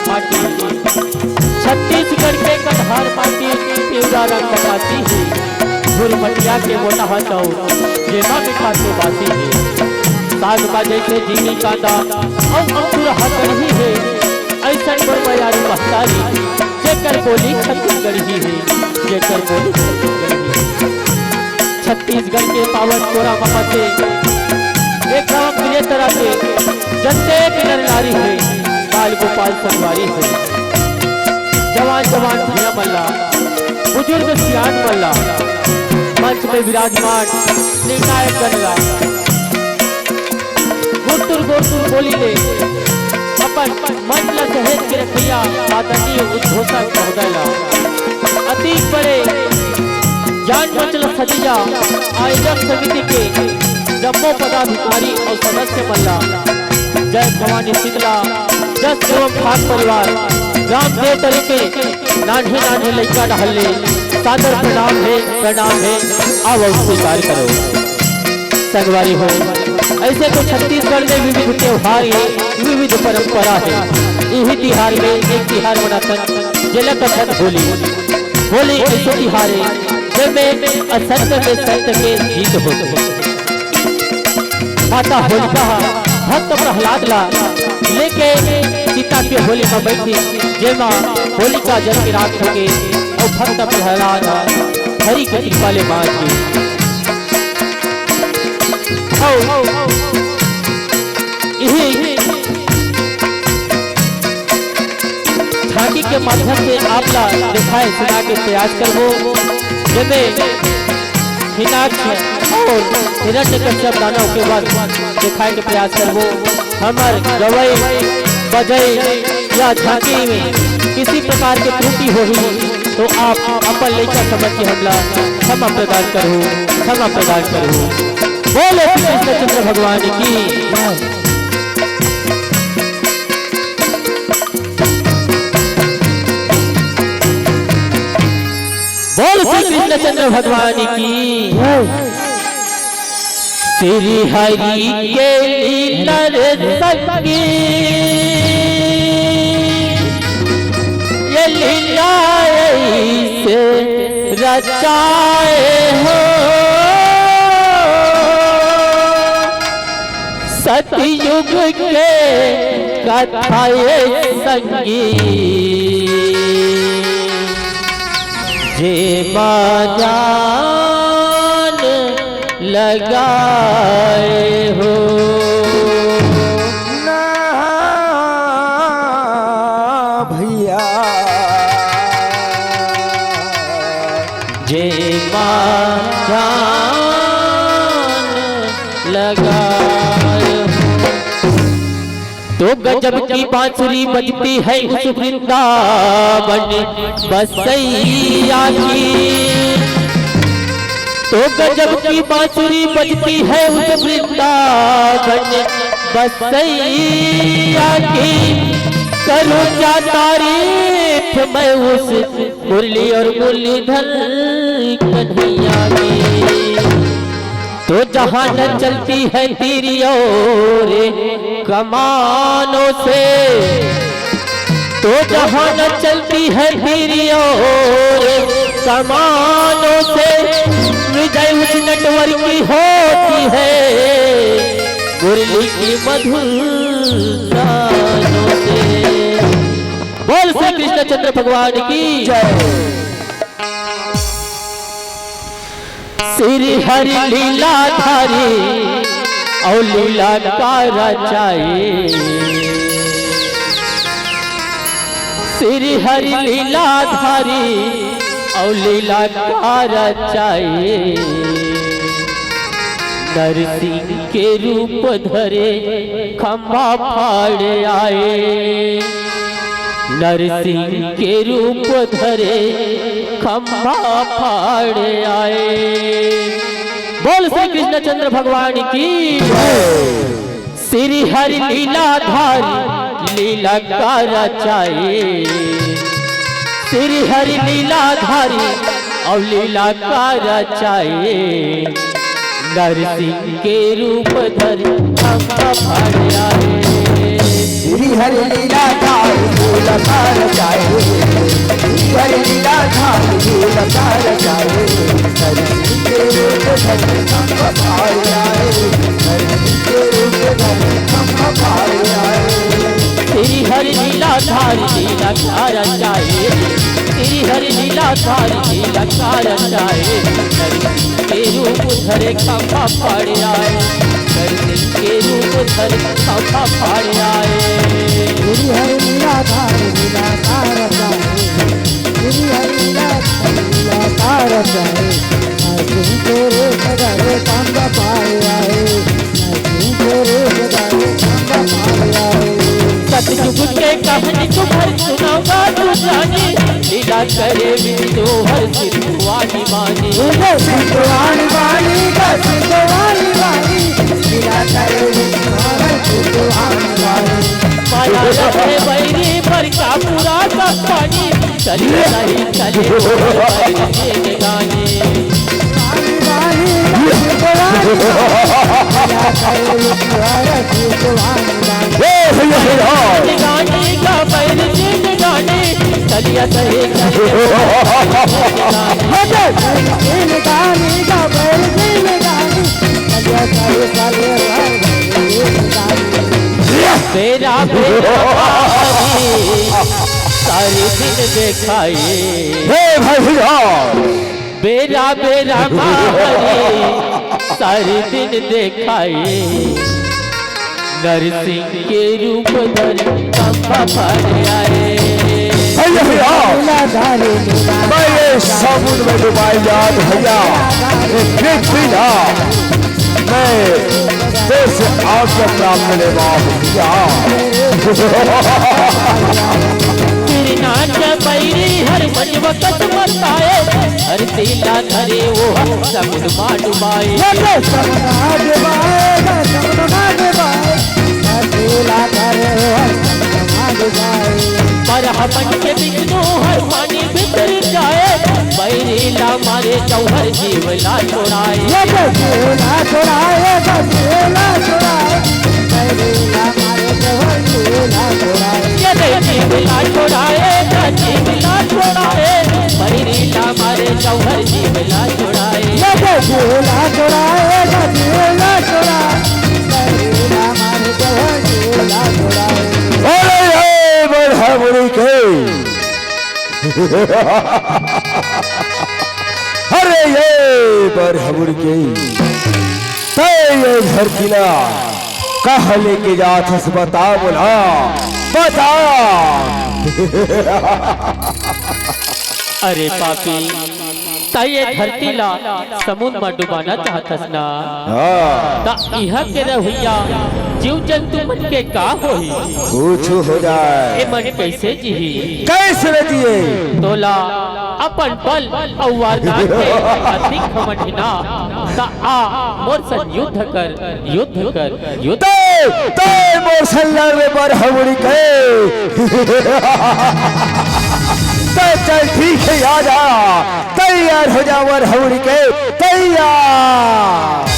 माटी, छत्तीसगढ़ के कटहर माटी पिवरा रंग बताती है। झुरमटिया के मोटा चौर जेमा मिठा तो बाती है। साग का जैसे जीनी कांदा और अंकुर हकड़ी है। ऐसा बरबयारी महतारी जेकर बोली छत्तीसगढ़ ही है, जेकर बोली छत्तीसगढ़ ही। छत्तीसगढ़ के पावन कोरा मपा से एक गाँव प्रिय तरह से जनते नर नारी है। बाल गोपाल संगवारी है। जवान जवान भैया मल्ला, बुजुर्ग सियान मल्ला, मंच में विराजमान निर्णायक गणला गोतुर गोतुर बोली ले अपन मंडल सहेज के रखिया आदरणीय उद्घोषक महोदय अतीत बड़े जान मंचल सजिया आयोजक समिति के जम्मो पदाधिकारी और सदस्य मल्ला, जय भवानी शीतला जस एवं खान परिवार ग्राम दे तरीके नान्हे नान्हे लड़का डहले सादर प्रणाम है। आओ स्वीकार करो संगवारी हो। ऐसे तो छत्तीसगढ़ में विविध त्योहार है, विविध परंपरा है। यही तिहार में एक तिहार मनातन जलक छठ होली। होली ऐसे तिहार है जिसमें असत्य में सत्य के जीत होते हैं। माता होलिका भक्त प्रहलाद ला लेके सीता के होली में बैठी, जेमा होलिका जल की रात होके और भक्त प्रहलाद हरि के कृपा ले बात की। झांकी के माध्यम से आप ला दिखाए सुना के प्रयास करबो, जिसमें हिनाक्ष और हिरण्यकश्यप दानव के वध दिखाए के प्रयास करबो। हमर गवई बजई या झांकी में किसी प्रकार की त्रुटि होगी तो आप अपन लड़का समझ के हमला क्षमा प्रदान करो। बोले कृष्णचंद्र भगवान की। बोल श्री कृष्णचंद्र भगवान की। श्री हरि के लीला संगी ये लीला से रचाए हो। सतयुग के कथाए संगी जे जान लगाए हो। ना भैया जे जान लगाए हो। तो गजब की बांसुरी बजती है उस वृंदावन बसैया की। तो गजब की बांसुरी बजती है उस वृंदावन बसैया की। करूं क्या तारीफ मैं उस मुरली और मुरलीधर कन्हैया की। तो जहां न चलती है तेरी और कमानों से, तो जहां न चलती है तेरी और कमानों से, विजय उस नटवर की होती है मुरली की मधुर गानों से। बोल श्री कृष्णचंद्र भगवान की जय। श्री हरि लीलाधारी और लीला का रचाए। श्री हरि लीलाधारी और लीला का रचाए। नरसिंह के रूप धरे खंभा फाड़ आए। नरसिंह के रूप धरे खंभा फाड़ आए। बोल श्री कृष्णचंद्र भगवान की। श्री हरि लीलाधारी लीला का रचाए। श्री हरि लीलाधारी और लीला का रचाए। नरसिंह के रूप धरे खंभा फाड़ आए। श्री हरि लीला धार झूल कर जाए, श्री हरि लीला धार झूल कर जाए, हरि के रूप धरि संग पार आए, हरि के रूप धरि संग पार आए। श्री हरि लीला धार लीला कार जाए, श्री हरि लीला धार लीला कार जाए, के रूप धरे खंभा पड़ आए, के रूप धरे खंभा पड़ आए। श्री हरि लीला धार लीला कार जाए, श्री हरि लीला कार जाए, हरि के रूप धरे खंभा पार आए, हरि के रूप धरे खंभा पार आए। सतयुग के कहानी तुम्हार सुनाऊंगा तू जानी, लीला करे विदो हर सिद्धवानी मानी, सिद्धवानी वाली का सिद्धवानी वाली, लीला करे विदो हर सिद्धवानी वाली। माया रहे बैरी पर का पूरा का पानी, चली नहीं चले बैरी गानी। वाली सिद्धवानी लीला करे विदो हर सिद्धवानी वाली। गाने का पैर गाने चलिया सही गाने का पैर गाने बेरा बेरा सारे दिन देखाए, बेरा बेरा सारे दिन देखाए, नरसिंह के रूप धर खंभा पड़ आए। मैं ये साबुन में डुबाई याद भैया मैं देश से आज्ञा प्राप्त करने भैया। नाच बैरी हर मन वक्त मताए, हर तीला धरे वो समुद्र मां डुबाए, पर हमन के बिनु हर पानी भीतर जाए, बैरीला मारे चौहर जीवला छोड़ाए, जीवला छोड़ाए, जीवला छोड़ाए, बैरीला मारे चौहर जीवला छोड़ाए, जीवला छोड़ाए, जीवला छोड़ाए, बैरीला मारे चौहर जीवला छोड़ाए, जीवला छोड़ाए, जीवला छोड़ाए, बैरीला मारे चौहर जीवला छोड़ाए। अरे ये बरहमुर के ये घर किला कहा लेके जाथस बता बोला बता। अरे पापी ताये धरती ला समुद्र में डुबाना चाहतस ना, ता इहा के रहुइया जीव जंतु मन के का होई, कुछ हो जाए ए मन कैसे जीही, कैसे जिए तोला अपन बल और वारदात के अधिक घमंडना, ता आ मोर संग युद्ध कर युद्ध कर युद्ध ते मोर सल्ला में बरहमुर के चल ठीक है आजा तैयार हो जा बरहमुर के तैयार।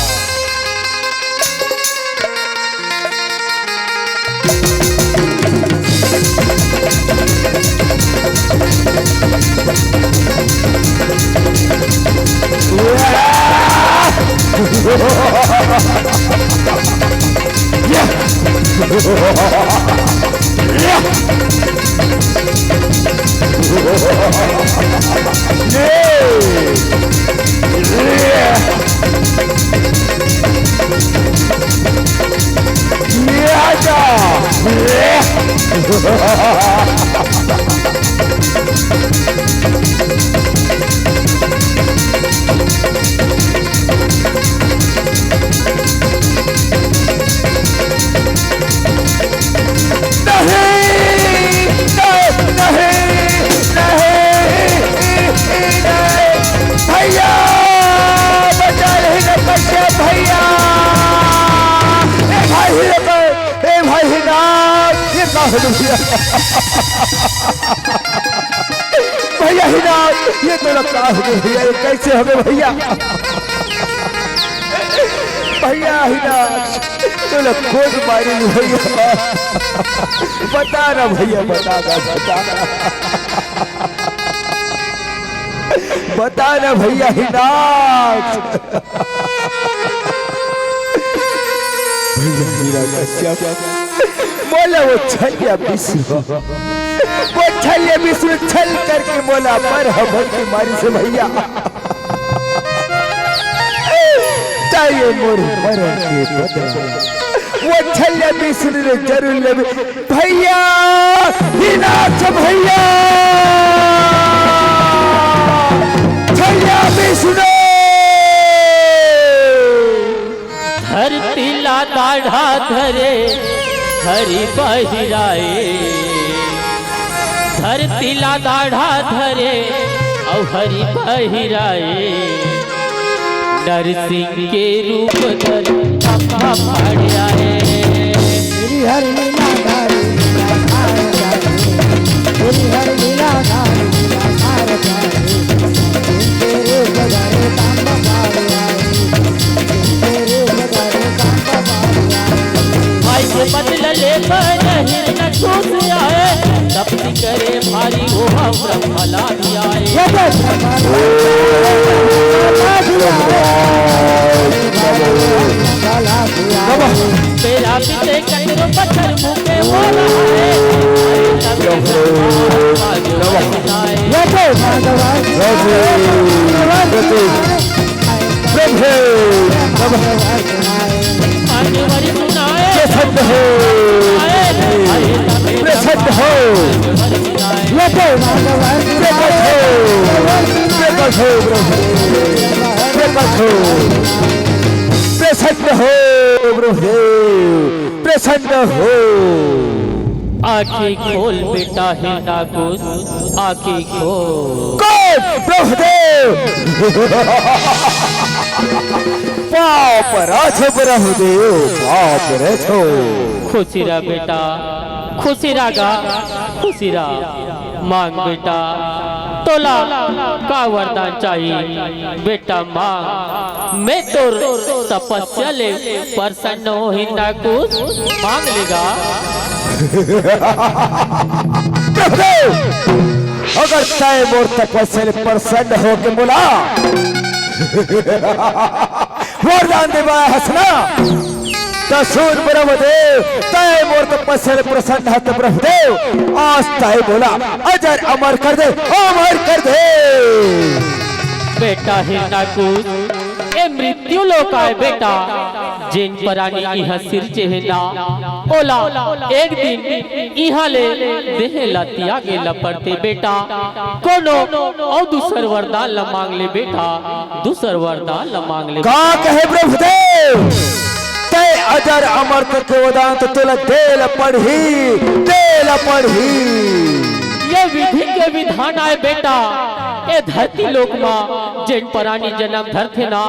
भैया हिनाथ ये तो लगता है भैया कैसे हमें भैया भैया हिना तो लोग खुद मारी भैया बता ना भैया बता ना भैया हिना भैया हिना बोला वो छलिया विश्व छल करके बोला पर हवन की मारी से भैया चाहिए मोर मरण के बदला वो छलिया विष्णु ने जरूर ले भैया विनाश भैया छलिया विष्णु धरती ला दाढ़ा धरे हरि बहिराए धरती ला दाढ़ा धरे और हरि बहिराए नरसिंह के रूप धर खंभा फाड़ आए मेरी हर लीला धारी लीला सार जाए मेरी हर लीला धारी लीला सार जाए तेरे बगारे तांबा फाड़ आए तेरे बगारे तांबा फाड़ आए भाई के बदला ले पर हिरन घुस आए तपती करे भारी वो ब्रह्मला भी आए तेरा पीछे कटरो पत्थर मुके बोला मान्यवरी सुनाए प्रसन्न हो प्रसन्न हो आँखें खोल बेटा है नागुस आँखें खोल प्रभुदेव पाप राथ प्रभुदेव पाप रथो खुशी रहा बेटा खुशी रहा खुशी रहा मांग बेटा तोला का वरदान चाहिए बेटा मांग मैं तो तपस्या ले प्रसन्न हो ही ना कुछ मांग लेगा अगर तय मोर तपस्या ले प्रसन्न हो के बोला वरदान देवा हसना तसूर ब्रह्मदेव तय मोर तपस्या ले प्रसन्न हत ब्रह्मदेव आज तय बोला अजर अमर कर दे अमर कर दे बेटा है ना कुछ ए मृत्यु लोक आए बेटा जिन परानी इहा सिर चेहना ओला एक दिन इहा ले देह लतिया के लपड़ते बेटा कोनो और दूसर वरदान ल मांग ले बेटा दूसर वरदान ल मांग ले का कहे ब्रह्मदेव तय अजर अमर के वरदान तो तुला देल पढ़ी ये विधि के विधान आए बेटा ए धरती लोक में जिन परानी जन्म धरते ना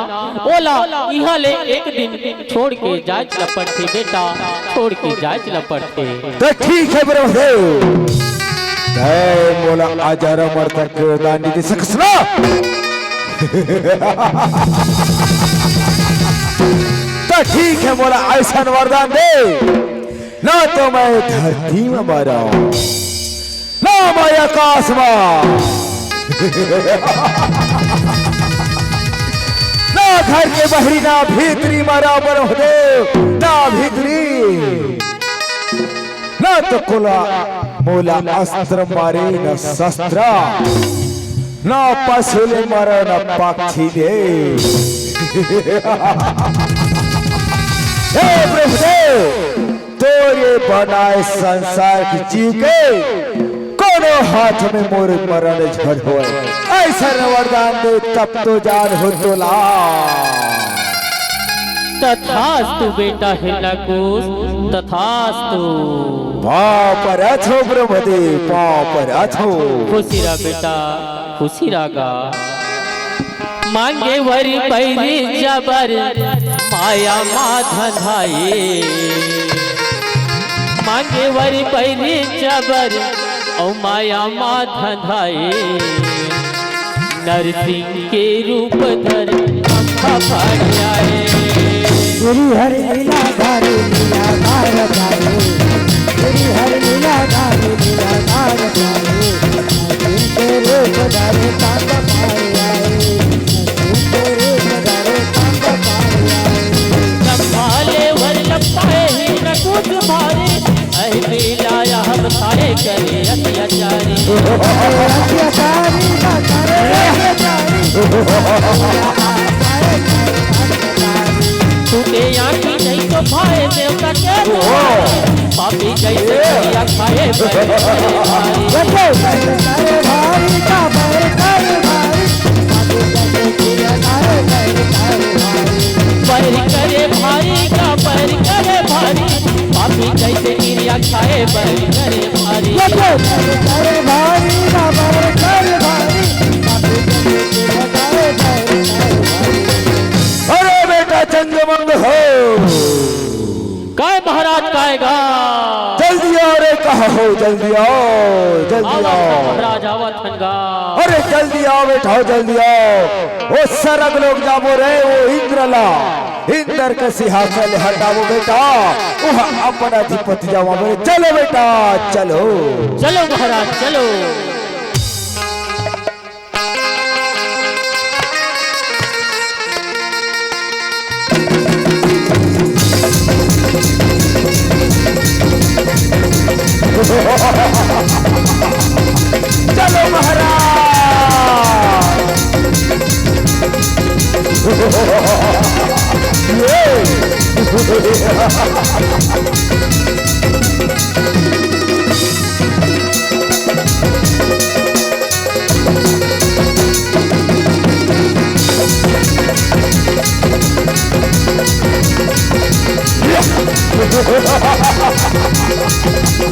ओला इहा ले एक दिन छोड़ के जाच लपड़ते बेटा छोड़ के जाच लपड़ते तो ठीक है ब्रह्मदेव तय बोला अजर अमर के वरदान दे सकसना तो ठीक है बोला ऐसा वरदान दे ना तो मैं धरती में मारा ना मैं आकाश में ना घर के बहरी ना भीतरी मारा ब्रह्मदेव ना भीतरी ना तो कोला मोला अस्त्र मारे न शस्त्र ना पशुले मारा न पक्षी दे हे ब्रह्मदेव तोरे बनाए संसार की चीके कोनो हाथ में मोर मरण झड़ होए ऐसा वरदान दे तब तो जान हो तोला तथास्तु बेटा है नकुस तथास्तु पाप रथो ब्रह्मदेव पाप रथो खुशी रहा बेटा खुशी रहा मांगे वरी पैरी जबर माया माधन धाये मांगे वरी पैरी जबर ओ माया माधन धाये नरसिंह के रूप धर खंभा फाड़ आए गिरी हरि लीला धारी लीला तार जाए गिरी हरि लीला धारी लीला तार जाए तेरे पधारे कांद पाए आए तेरे पधारे कांद पाए आए संभाले वर लपाए ही न कुछ मारे अहि लीलाया हम सारे करे अत्याचारी अत्याचारी ना करे अत्याचारी टूटे आँखी नहीं तो भाए देवता के द्वारे पापी जैसे करिया खाए बड़े बड़े भारी करे भारी का बड़े करे भारी पापी जैसे किया करे बड़े करे भारी पैर करे भारी का पैर करे भारी पापी जैसे क्रिया खाए बड़े करे भारी करे भारी का बड़े करे भारी पापी जैसे किया करे बड़े करे भारी अरे बेटा चंद्रमंग हो काय महाराज काएगा जल्दी आओ रे कहा हो जल्दी आओ जल्दी आवा आओ महाराज आवा थनगा अरे जल्दी आओ बेटा हो जल्दी आओ वो सरग लोग जाबो रे वो इंद्रला इंद्र के सिंहासन हटावो बेटा वह अपना अधिपति जावा मेरे चलो बेटा चलो चलो महाराज चलो चलो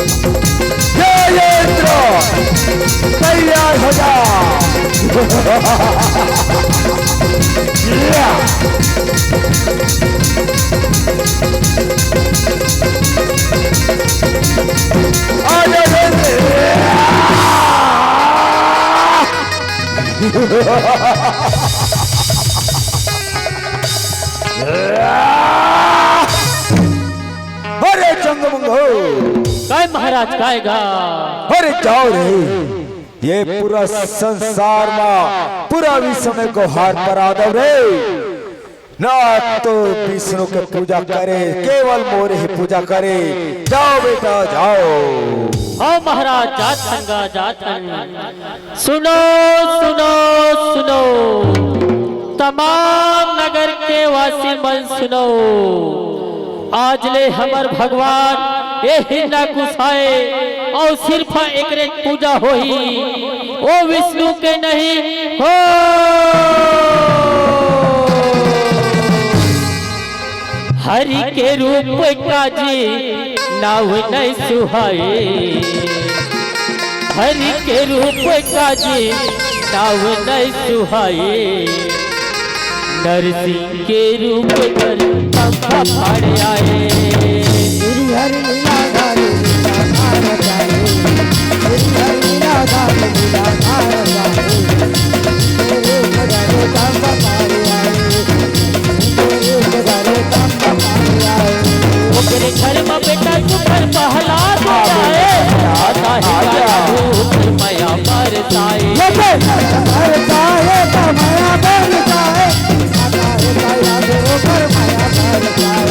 ये इंद्र तैयार हो जा अरे चंद्रमंग हो काय महाराज काएगा अरे जाओ रे ये पूरा संसार में पूरा विश्व में को हार पर आदव रे ना तो विष्णु के पूजा करे केवल मोर ही पूजा करे जाओ बेटा जाओ हाँ महाराज जात संगा जातन सुनो सुनो सुनो तमाम नगर के वासी मन सुनो आज ले हमर भगवान ये हिंदा कुसाए और सिर्फ एक रे पूजा होई ओ विष्णु के नहीं हो हरि के रूप का जी नाव नहीं सुहाए हरि के रूप का जी नाव नहीं सुहाए नरसिंह के रूप पर पंखा फाड़ आए गिरी हरि लीला धारी लीला तार जाए गिरी हरि लीला धारी लीला तार जाए तेरे पधारे कांद पाए आए तेरे पधारे कांद पाए आए ओकरे घर में बेटा सुपर पहला जाए आता ही गाया भूत माया बरसाए बरसाए का माया बरसाए आता है माया दे ऊपर माया बरसाए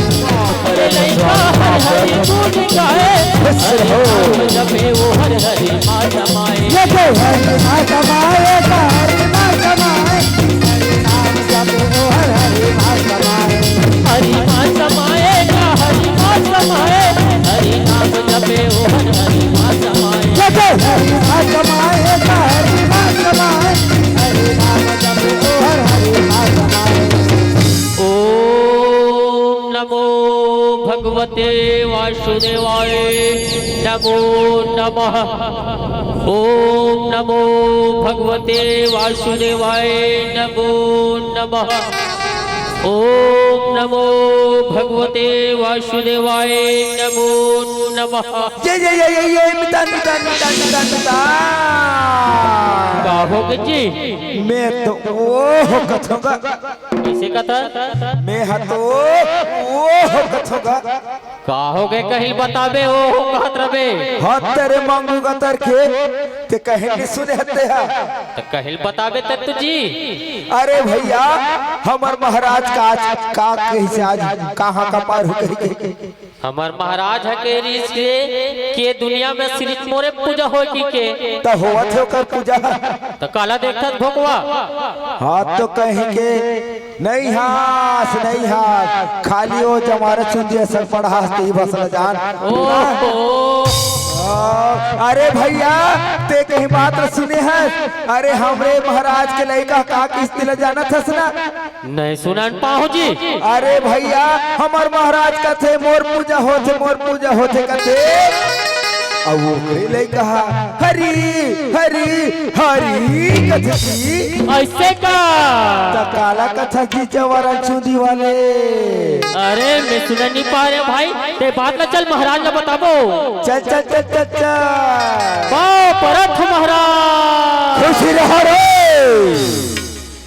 अरे लइका हर हरि गुण गाए हरि नाम जपे वो हर हरि माँ जमाए हरि माँ जमाए का हरि माँ जमाए हरि नाम जपे वो हर हरि माँ जमाए हरि माँ जमाए का हरि माँ जमाए हरि नाम जपे वो हर हरि माँ जमाए हरि माँ जमाए का हरि माँ जमाए हरि नाम जपे वो हर हरि माँ जमाए ओम नमो भगवते वासुदेवाय नमो नमः ओम नमो भगवते वासुदेवाय नमो नमः ओम नमो भगवते वासुदेवाय नमो नमः। ये मिता कहोगे जी? मैं तो ओह कथूंगा, कैसे कथा? मैं हतो ओह कथूंगा। कहोगे कहीं बताबे ओ कहत रबे। हाँ तेरे मांगूगा तरखे ते कहेंगे सुने हते हा। तो कहीं बताबे तब तुझी। अरे भैया हमार महाराज का आज का कैसे आज कहाँ का पार हो गई। हमार महाराज है के रीस के दुनिया में सिर्फ मोरे पूजा हो के तो होवा थे कर पूजा। तो काला देखता भोगवा। हाँ तो कहीं के नहीं हास नहीं हास खाली हो जमारे चुंजे सर पढ़ा ही बस न जान। अरे भैया ते कहीं बात सुने है। अरे हमरे महाराज के लड़का का किस्त ले जाना था सुना नहीं सुना पाहु जी। अरे भैया हमार महाराज का थे मोर पूजा होते कथे अब वो ले कहा हरी हरी हरी कथी ऐसे का काला कथा की चवारा चूंदी वाले। अरे मैं सुन नहीं पा रहे भाई ते बात ना चल महाराज ने बताबो। चल चल चल चल चल परथ महाराज खुशी रहो रे।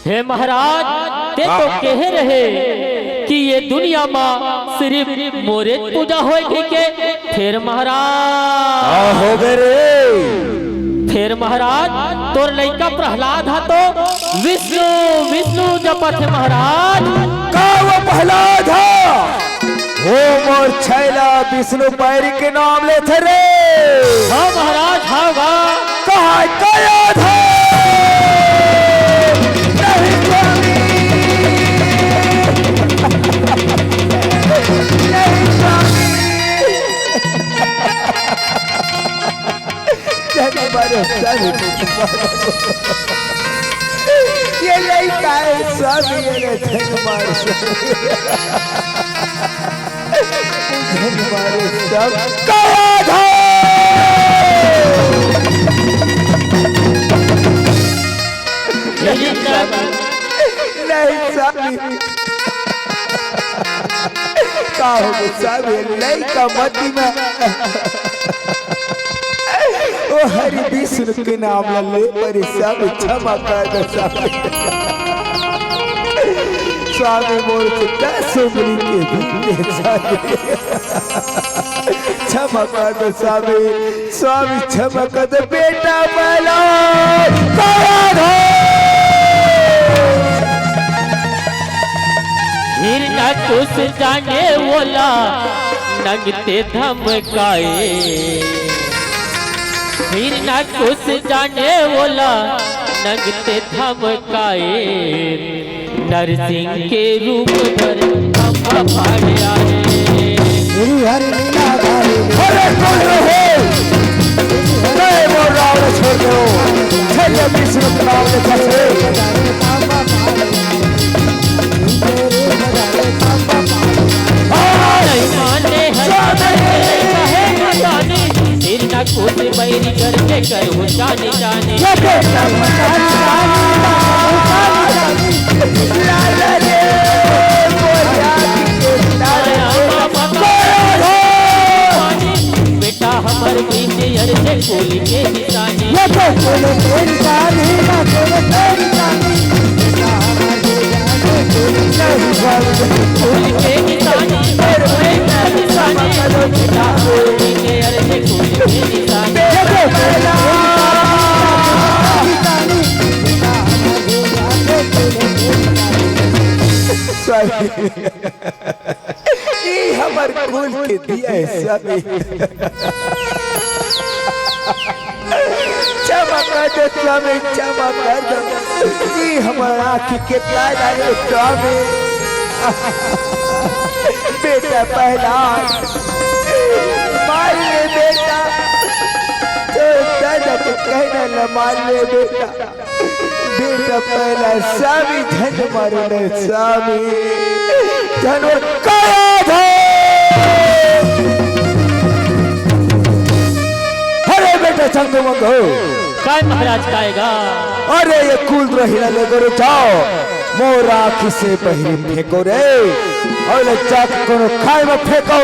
हे महाराज ते तो कह रहे कि ये दुनिया में सिर्फ मोरे पूजा होगी के फिर महाराज हो गए रे। फिर महाराज तोर लड़का प्रहलाद हा तो विष्णु विष्णु जपत है महाराज। का वो प्रहलाद हा वो मोर छैला विष्णु पैरी के नाम ले थे रे। हाँ महाराज हाँ गा कहा गया था नहीं स्वामी नहीं स्वामी ये लड़का है स्वामी ये मारे सब कहा था नहीं स्वामी का हो स्वामी लड़का मती में ओ हरि विष्णु के नाम ले पर सब क्षमा कर दो स्वामी मोर चित्ता सुमरी के भी क्षमा कर दो स्वामी क्षमा कर दो बेटा मैला फिर न कुछ जाने बोला नगते धमकाए। फिर न कुछ जाने बोला नगते धमकाए। नरसिंह के रूप धर हम फाड़े आए। मेरी हर लीला धारे अरे कौन रहे नहीं वो रावण छोड़ दो छले विष्णु के नाम ले फंसे फिर न कुछ बैरी करके करो जाने जाने। बेटा हमारे पीछे से कोली के निशानी कोली के निशानी ये हमार कुल के दिया है स्वामी क्षमा कर दो स्वामी क्षमा कर दो ये हमारा आँख के तारा है स्वामी बेटा पहला मार ले बेटा तो दादा के कहना न मार ले बेटा बेटा पहला स्वामी धन मारो न स्वामी धन काया अरे बेटा चंदो मंगो काय महाराज काएगा। अरे ये कुल रहीला ले करो जाओ मोर आँख से बहिरी फेंको रे और ले चाक कोनो खाए में फेंको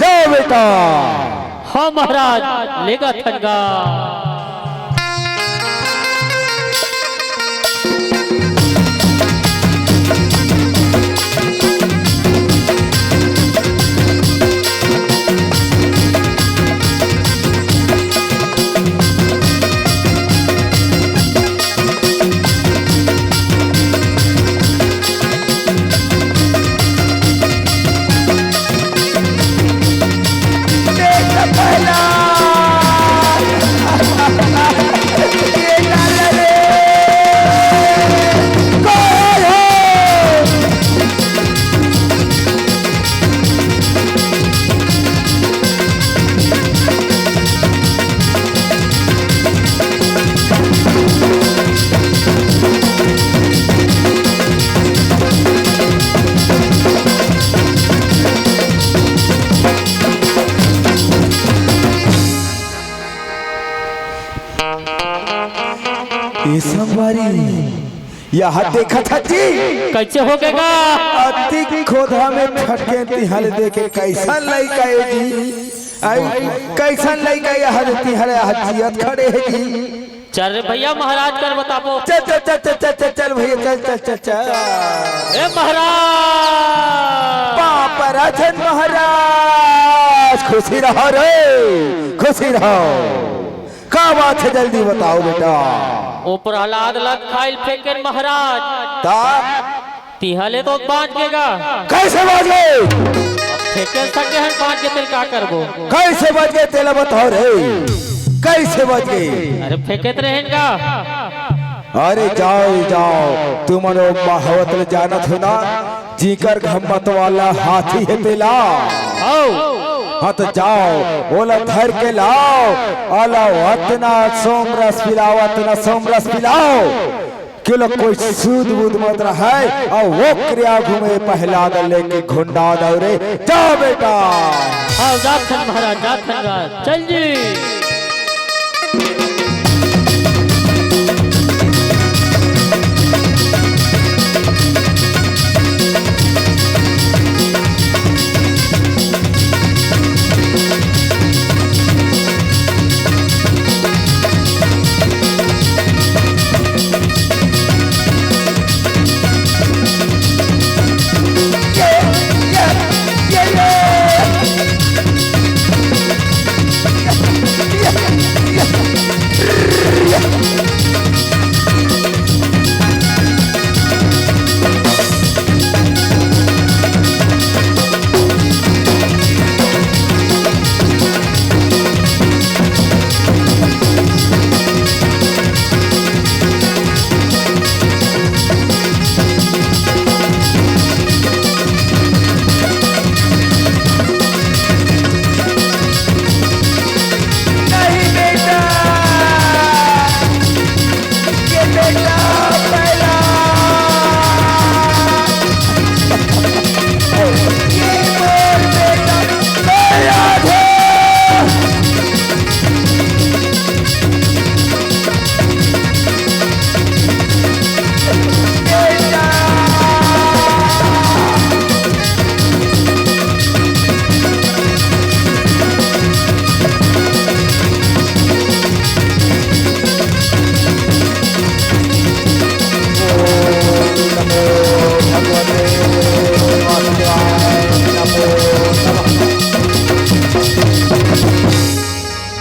दे बेटा। हाँ महाराज लेगा थनगा। यहाँ देखा था जी कैसे हो गएगा। अति खोधा में फटके तिहाल देखे कैसा लड़का है जी। आई कैसा लड़का यहाँ तिहाल हजियत खड़े है जी। चल रे भैया महाराज कर बताओ। चल चल चल चल चल चल चल भैया चल चल चल चल। ए महाराज पापराजन महाराज खुशी रहो रे खुशी रहो। क्या बात है जल्दी बताओ बेटा। ओ प्रहलाद लग खाइल फेंके महाराज ता तिहले तो बांध केगा। कैसे बाज गए फेंके सके हैं बांध के तेल का करबो। कैसे बाज गए तेला बताओ रे कैसे बाज गए। अरे फेंके रहेगा। अरे जाओ जाओ तुमनो महावत जानत हो ना जीकर घम्मत वाला हाथी है तेला। हाँ तो जाओ ओला धर के लाओ ओला अतना सोमरस पिलाओ अतना सोमरस पिलाओ कि लोग कोई सूद बूद मत रहा है और वो क्रिया घूमे पहला दल लेके घुंडा दौरे। जाओ बेटा। हाँ जात महाराज जात चल जी।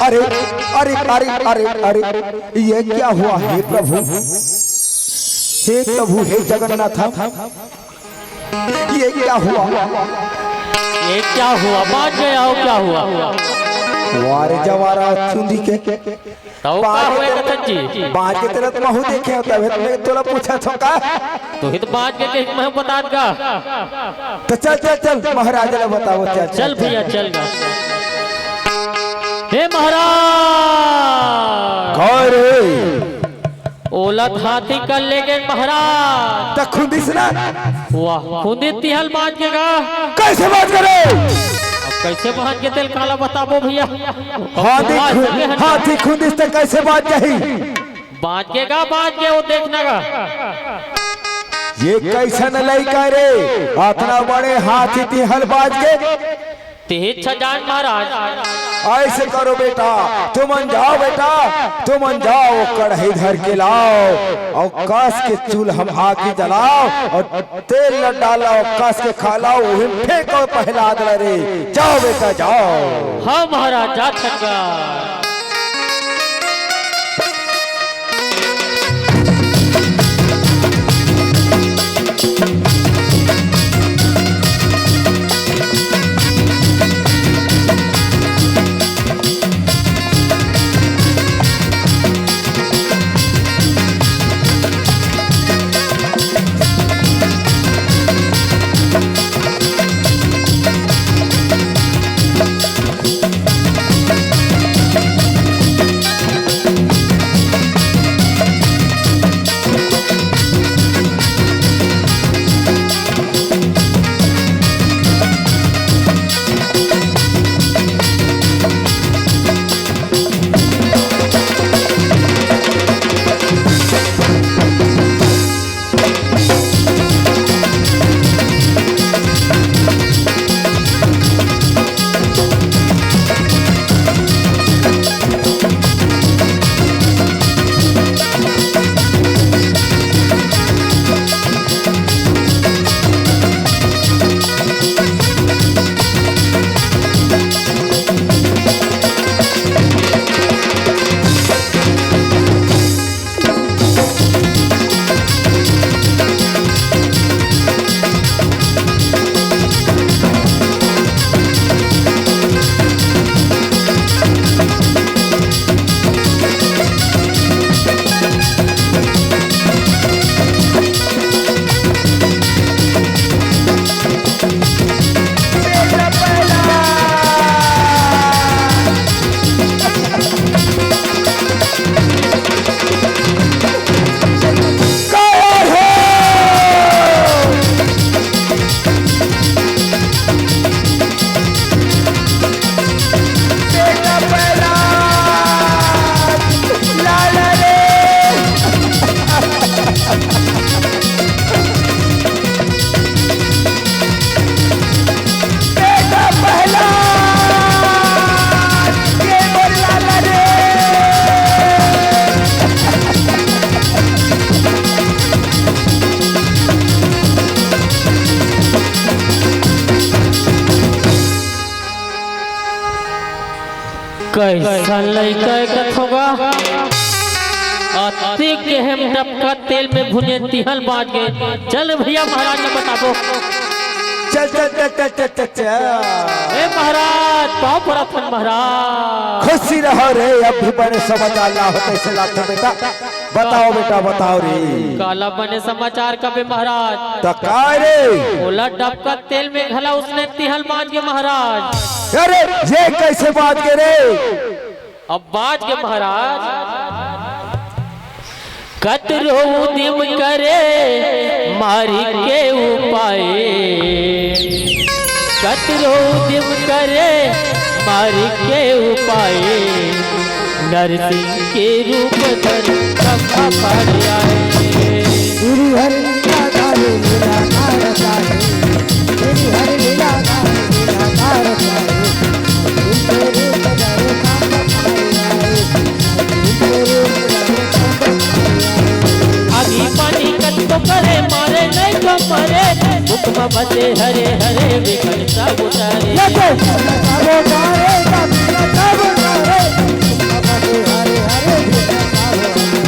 अरे अरे अरे अरे अरे ये क्या हुआ हे प्रभु हे जगन्नाथ ये क्या हुआ। ये क्या हुआ बात में आओ क्या हुआ। वारे जवारा चुंदी के तो क्या हुआ कथन जी। बाज के तेरा महू देखे होता है मैं तोला पूछा था का तो ही तो बात के मैं बता दूंगा। तो चल चल चल महाराज ने बताओ चल चल भैया चल गा। हे महाराज ओलत हाथी कर ले गए महाराज। तो खुदी सुना वाह खुदी तिहल बांध के गा कैसे बात करे। अब कैसे बांध के तेल काला बताबो भैया। हाथी खुदी से कैसे बात जाही बांध के गा बांध के वो देखना गा। ये कैसन लड़का रे, इतना बड़े हाथी थी हलबाज के। तेज छजान महाराज, ऐसे करो बेटा, तुम जाओ बेटा, तुम जाओ कढ़ाई धर के लाओ और कस के चूल्हा हम आके जलाओ और तेल न डालो, कस के खा लाओ, वही फेंको पहला दे रे। जाओ बेटा जाओ। हाँ महाराज जा थका। कैसा लड़का कथोगा अति के हम डबका तेल में भुने तिहल बाज गए। चल भैया महाराज ने बताबो। चल चल चल चल चल चल चल। ए महाराज पाँव पड़त महाराज। खुशी रहो रे, अब भी बड़े समाचार ला होते से लाते बेटा। बताओ बेटा बताओ रे। काला बने समाचार कबे महाराज। तो काय रे? ओला डबका तेल में घला उसने तिहल बाज गए महाराज। अरे ये कैसे बात के रे? अब बाज के महाराज कतरो उद्यम करे मारी के उपाय, कतरो उद्यम करे मारी के उपाय, नरसिंह के रूप धर कब पड़ आए। तेरी हर लीला गावे लीला तार चाहे, तेरी हर लीला गावे लीला तार चाहे, दिल तेरे कदर काम पाए आए, दिल तेरे कदर काम पाए आए। आगी पानी कत तो करे मारे नहीं तो मरे, मुख में बचे हरे हरे विकल सब उतारे। लगे सब उतारे सब उतारे, बचे हरे हरे विकल सब उतारे।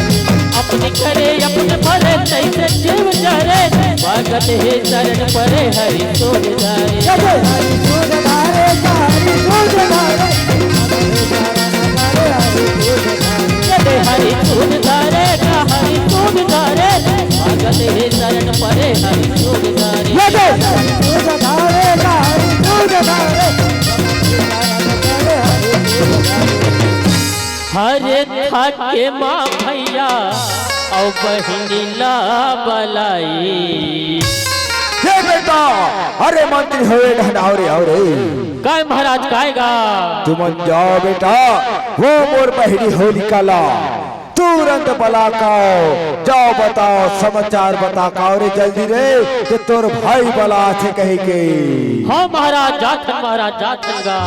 अपने करे अपने भले तैसे जीव जरे, स्वागत है शरण परे हरि सोज धारे। लगे हरि सोज धारे हरि सोज धारे, जय हरि सोज धारे हरि सोज धारे, स्वागत है शरण परे हरि सोज धारे। लगे हरि सोज धारे हरि सोज धारे, हरे थाके माँ भैया और बहिनी ला बलाई। ये बेटा अरे मंत्री हुए ढंढाओ रे। काय महाराज काएगा? तुम जाओ बेटा, वो मोर बहरी होली काला, तू तुरंत बलाकाओ जाओ बताओ समाचार बता काओ रे जल्दी रे कि तोर भाई बला थे कही के हाँ महाराज जाथन गा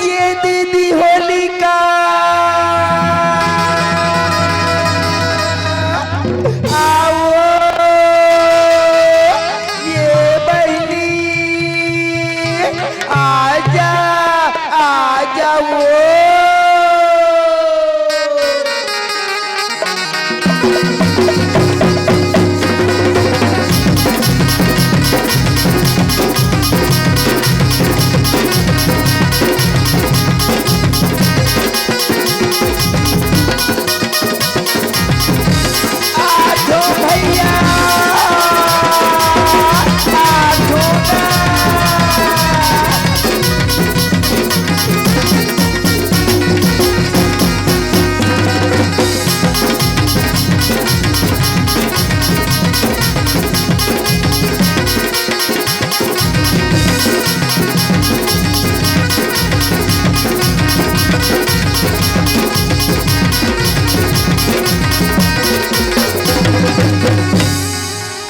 ये दीदी होलिका आओ ये बहनी आजा आजा वो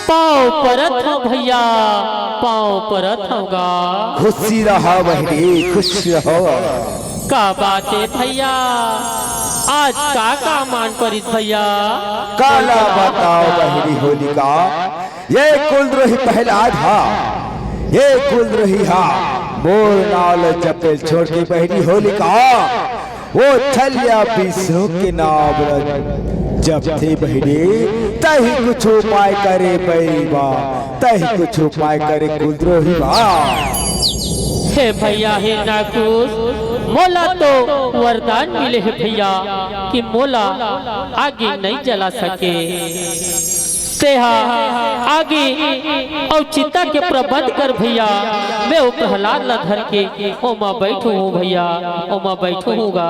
परत हो भैया पाँव परत होगा खुशी रहा बहनी खुश रहो का बात है भैया आज का मान परित भैया काला बताओ बहनी होलिका ये कुलद्रोही पहला था ये कुलद्रोही हा मोर नाल चपेल छोड़ के बहनी होलिका वो छलिया विष्णु के नाम जब थे बहनी तही कुछ उपाय करे बैबा तही कुछ उपाय करे कुलद्रोही बा हे भैया हे नाकुस मोला तो वरदान मिले है भैया कि मोला आगे नहीं जला सके तेहा आगे और चिता के प्रबंध कर भैया मैं वो प्रहलाद ला धर के ओमा बैठू हूँ भैया ओमा बैठू हूँगा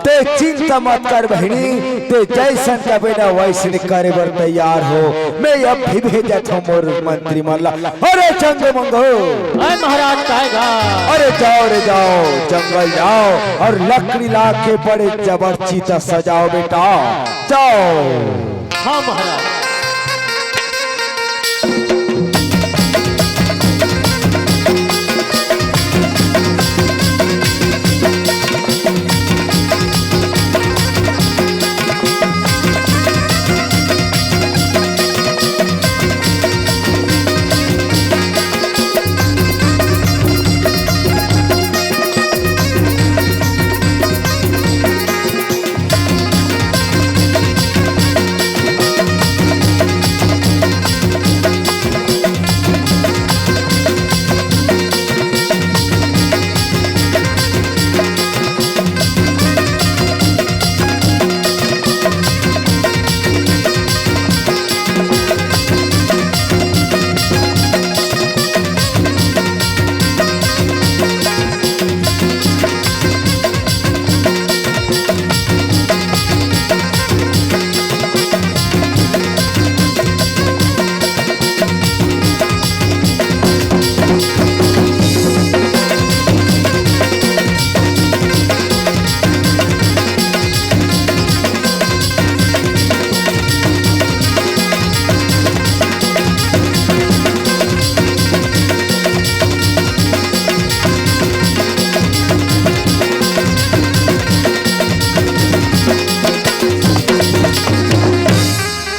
ते चिंता मत कर बहनी ते जैसन कबे ना वैसन करे बर तैयार हो मैं अब भी भेजत हूँ मोर मंत्री मल्ला अरे चंगे मंगो अरे महाराज कहेगा अरे जाओ रे जाओ जंगल जाओ और लकड़ी ला के बड़े जबर चीता सजाओ बेटा जाओ हाँ महाराज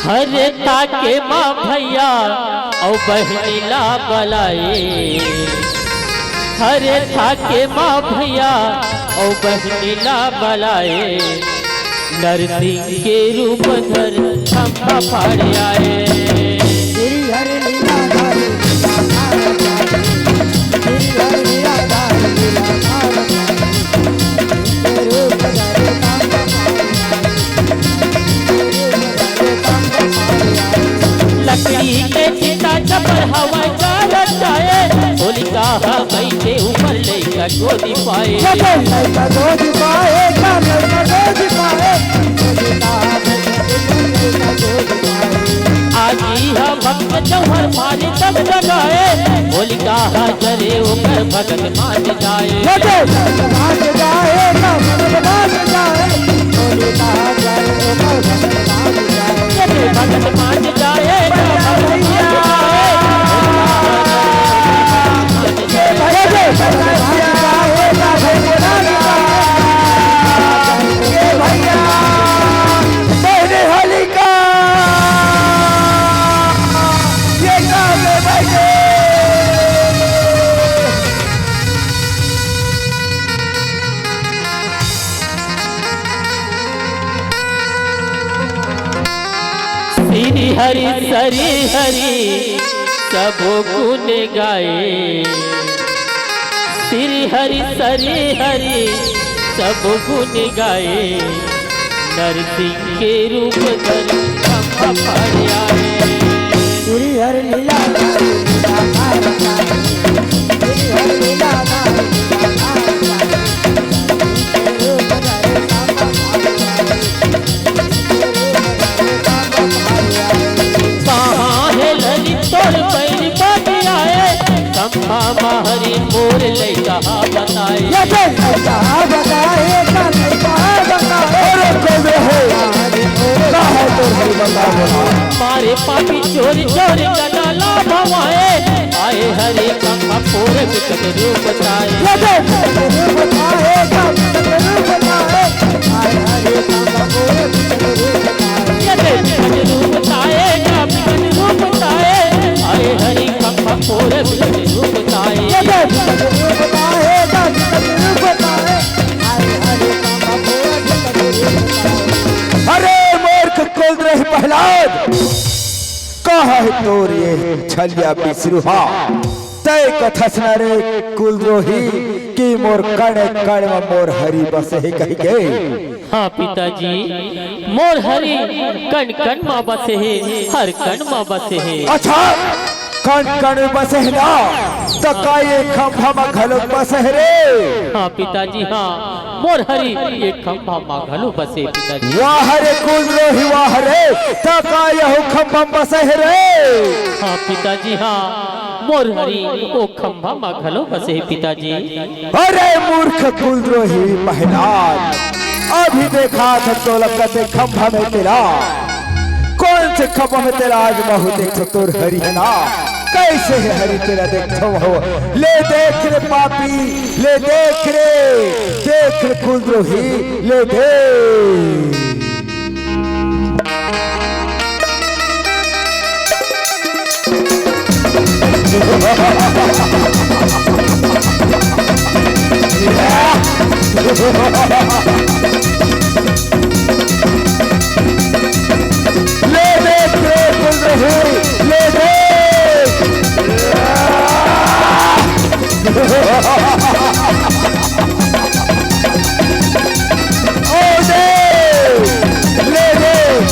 हरे ताके माँ भैया और बहनीला बलाए हरे ताके माँ भैया और बहनीला बलाए नरसिंह के रूप धर खंभा फाड़ आए तेरी हर लीला धारी तेरी हर लीला धारी लीला तेरे बजारे लकड़ी के चिता चपर हवा चार जाए होलिका बैठे ऊपर लेकर गोदी पाए गोदी पाए आज यह भक्त जौहर मारे तब लगाए होलिका जरे ऊपर भगत मान जाए हरि सरी हरि सब गुण गाए, श्री हरि सरी हरि सब गुण गाए, नरसिंह के रूप धर खंभा पर आए। श्री हरि लीला सार जाए, श्री हरि लीला हरि मोर लैका बताए, मारे पापी चोरी चोरी गला भवाए, आए हरि खंभा पोर बिकट रूप बताए, आए हरि खंभा पोर बिकट रूप बताए। अरे मूर्ख कुलद्रोही प्रहलाद, कहा है तोर ये छलिया बिसरुहा, तय कथस न रे कुलद्रोही की मोर कण कण मोर हरि बसे कही गए। हाँ पिताजी, मोर हरि कण कण माँ बसे है, हर कण माँ बसे है। अच्छा कण कण बसे ना तो ये खंभा में घलो बसे रे। हाँ पिताजी हाँ, मोर हरि ये खंभा में घलो बसे पिताजी। वाह रे कुलद्रोही वाह रे, तो यह खंभा में बसे रे। हाँ पिताजी हाँ, मोर हरि ओ खंभा में घलो बसे पिताजी। अरे मूर्ख कुलद्रोही प्रहलाद, अभी देखा था तो लगते खंभा में तेरा, कौन से खंभा में तेरा आज महू देख तोर हरि है ना, कैसे है हरि तेरा देखो हो। ले देख रे पापी, ले देख रे कुलद्रोही, ले देख। ले देख रे कुलद्रोही, ले देख। ओ देख, ले देख,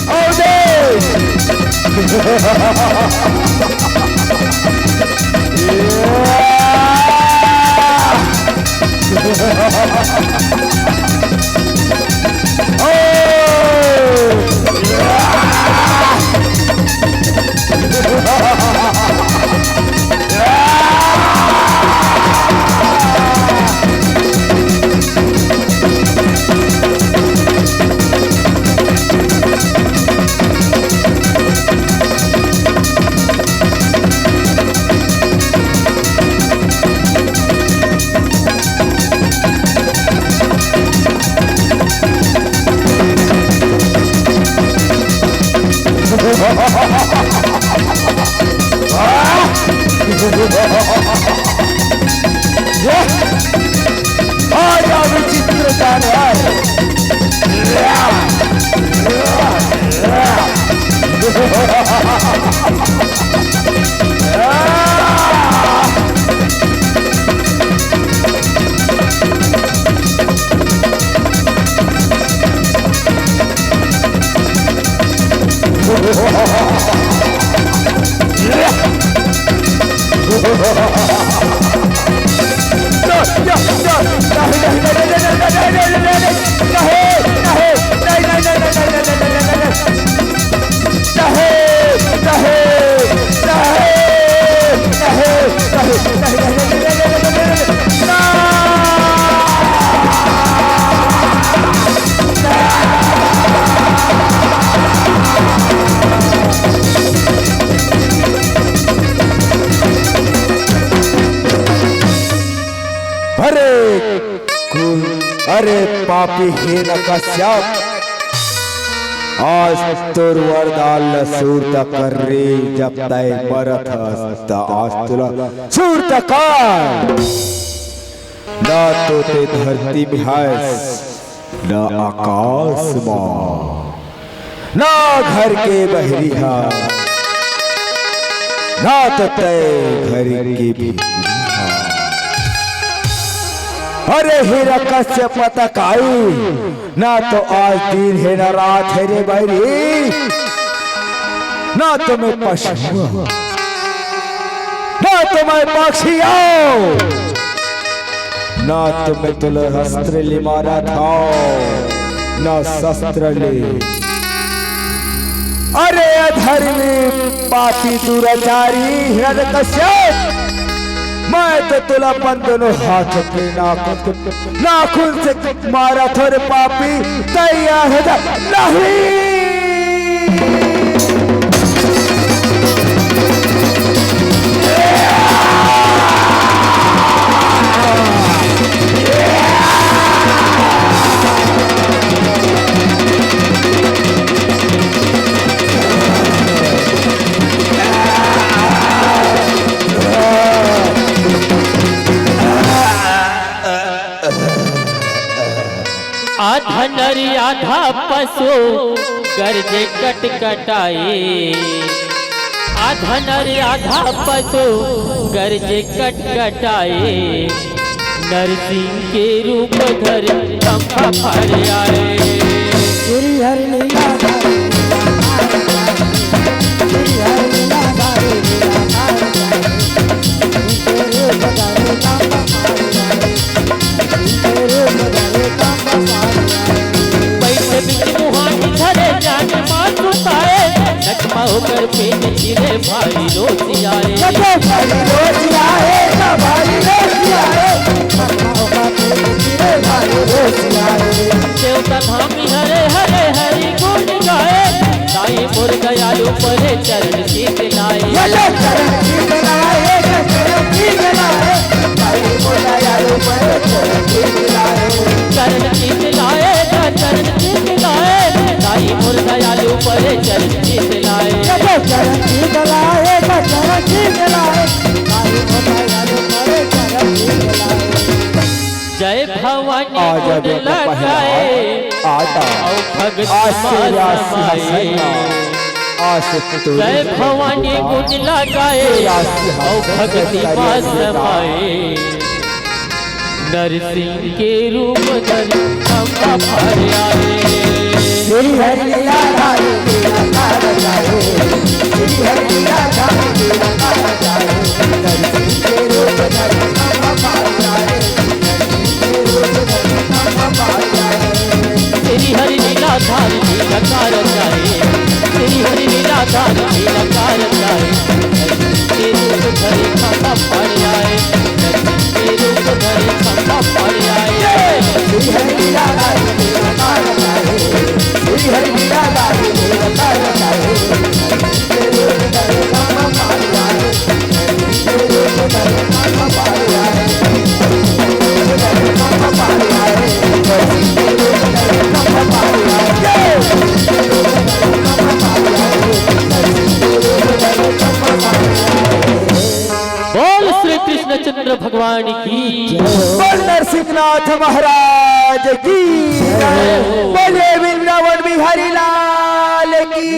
ओ देख। विचित्र जानवर। अरे पापी हे नकश्यप, आज तोर वरदान सूर तक कर रे, जब तय मरत हस्त आज तुला सूर तक ना तो ते धरती में है न आकाश मां, ना घर के बहरिया, ना तो तय घर की भीतरिया। अरे हीरा कश्य पतक आई, ना तो आज दिन है ना रात है रे बहरी, ना तो मैं पशु, ना तो मैं पक्षी आओ, ना तो मैं तुल अस्त्र ले मारा था, ना शस्त्र ले। अरे अधर्मी पापी दुराचारी हिरण्यकश्यप, मैं तो तुला अपन दोनों हाथ पे नाखून से मारा था रे पापी, तैयार है नहीं। आधा नरी आधा पशु गर्जे कट कटाए, आधा नरी आधा पशु गर्जे कट कटाए, नरसिंह के रूप धर खंभा पर आए। श्री हरि लीला धारी श्री हरि लीला धारी लीला पैसे बिच मुहानी धरे जान मार सुताए, नकमा होकर पेट चिरे भाई रोज आए। देवता धामी हरे हरे हरि गुण गाए, साई मोर दयालु परे चरण शीत लाए। चरण शीत लाए, चरण शीत लाए, साई मोर दयालु परे चरण शीत लाए। चरण शीत लाए, चरण शीत लाए, साई मोर दयालु परे चरण शीत लाए। चरण शीत लाए, चरण शीत लाए, साई मोर दयालु परे चरण शीत लाए। जय भवानी गुण लगाए, भगत समाए। जय भवानी गुण लगाए, भगत समाए। नरसिंह के रूप धर खंभा पर आए। श्री हरि लीला धारी लीला तार जाए, श्री हरि लीला धारी लीला तार जाए, नरसिंह के रूप धर खंभा पर आए। श्री हरि लीला धारी लीला तार जाए, श्री हरि लीला धारी लीला तार जाए, के रूप धरे खंभा पर आए, के रूप धरे खंभा पर आए। श्री हरि लीला धारी लीला तार जाए, श्री हरि लीला धारी लीला तार जाए, के रूप धरे खंभा पर आए, के रूप धरे खंभा पर आए, खंभा पर आए, के रूप धरे खंभा पर बोल श्री कृष्ण चंद्र भगवान की, बोल नरसिंहनाथ महाराज की, बोले वृंदावन बिहारी लाल की।